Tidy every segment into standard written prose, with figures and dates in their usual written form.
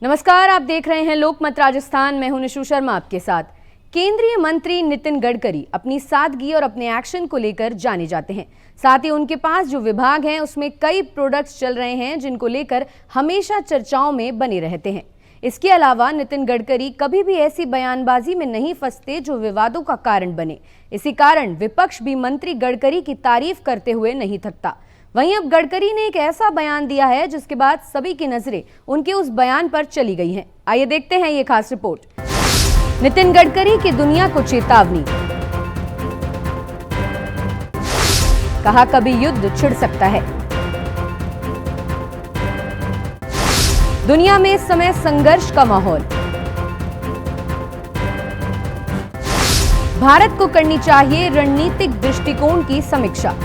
नमस्कार, आप देख रहे हैं लोकमत राजस्थान। मैं हूं निशु शर्मा आपके साथ। केंद्रीय मंत्री नितिन गडकरी अपनी सादगी और अपने एक्शन को लेकर जाने जाते हैं। साथ ही उनके पास जो विभाग हैं उसमें कई प्रोडक्ट्स चल रहे हैं जिनको लेकर हमेशा चर्चाओं में बने रहते हैं। इसके अलावा नितिन गडकरी कभी भी ऐसी बयानबाजी में नहीं फंसते जो विवादों का कारण बने। इसी कारण विपक्ष भी मंत्री गडकरी की तारीफ करते हुए नहीं थकता। वहीं अब गडकरी ने एक ऐसा बयान दिया है जिसके बाद सभी की नजरें उनके उस बयान पर चली गई हैं। आइए देखते हैं ये खास रिपोर्ट। नितिन गडकरी की दुनिया को चेतावनी, कहा कभी युद्ध छिड़ सकता है। दुनिया में इस समय संघर्ष का माहौल, भारत को करनी चाहिए रणनीतिक दृष्टिकोण की समीक्षा।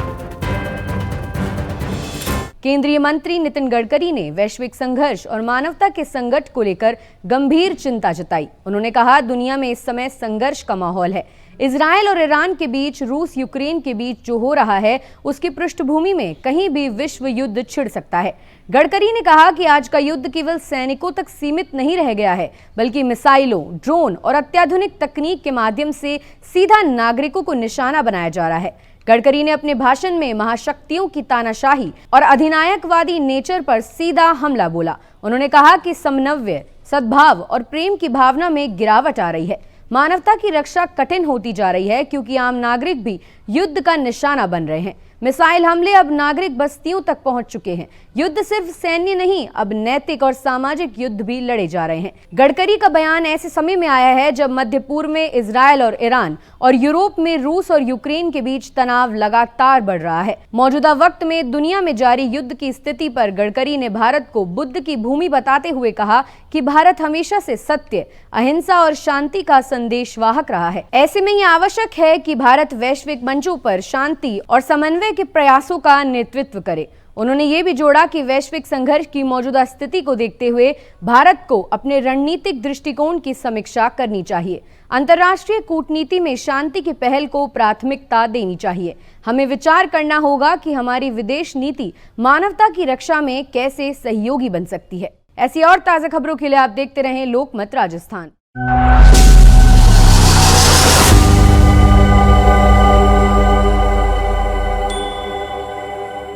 केंद्रीय मंत्री नितिन गडकरी ने वैश्विक संघर्ष और मानवता के संकट को लेकर गंभीर चिंता जताई। उन्होंने कहा, दुनिया में इस समय संघर्ष का माहौल है। इजरायल और ईरान के बीच, रूस यूक्रेन के बीच जो हो रहा है उसकी पृष्ठभूमि में कहीं भी विश्व युद्ध छिड़ सकता है। गडकरी ने कहा कि आज का युद्ध केवल सैनिकों तक सीमित नहीं रह गया है, बल्कि मिसाइलों, ड्रोन और अत्याधुनिक तकनीक के माध्यम से सीधा नागरिकों को निशाना बनाया जा रहा है। गडकरी ने अपने भाषण में महाशक्तियों की तानाशाही और अधिनायकवादी नेचर पर सीधा हमला बोला। उन्होंने कहा कि समन्वय, सद्भाव और प्रेम की भावना में गिरावट आ रही है। मानवता की रक्षा कठिन होती जा रही है क्योंकि आम नागरिक भी युद्ध का निशाना बन रहे हैं। मिसाइल हमले अब नागरिक बस्तियों तक पहुंच चुके हैं। युद्ध सिर्फ सैन्य नहीं, अब नैतिक और सामाजिक युद्ध भी लड़े जा रहे हैं। गडकरी का बयान ऐसे समय में आया है जब मध्य पूर्व में इजरायल और ईरान और यूरोप में रूस और यूक्रेन के बीच तनाव लगातार बढ़ रहा है। मौजूदा वक्त में दुनिया में जारी युद्ध की स्थिति पर गडकरी ने भारत को बुद्ध की भूमि बताते हुए कहा कि भारत हमेशा से सत्य, अहिंसा और शांति का संदेशवाहक रहा है। ऐसे में यह आवश्यक है कि भारत वैश्विक मंचों पर शांति और समन्वय के प्रयासों का नेतृत्व करे। उन्होंने ये भी जोड़ा कि वैश्विक संघर्ष की मौजूदा स्थिति को देखते हुए भारत को अपने रणनीतिक दृष्टिकोण की समीक्षा करनी चाहिए। अंतर्राष्ट्रीय कूटनीति में शांति की पहल को प्राथमिकता देनी चाहिए। हमें विचार करना होगा कि हमारी विदेश नीति मानवता की रक्षा में कैसे सहयोगी बन सकती है। ऐसी और ताजा खबरों के लिए आप देखते रहें लोकमत राजस्थान।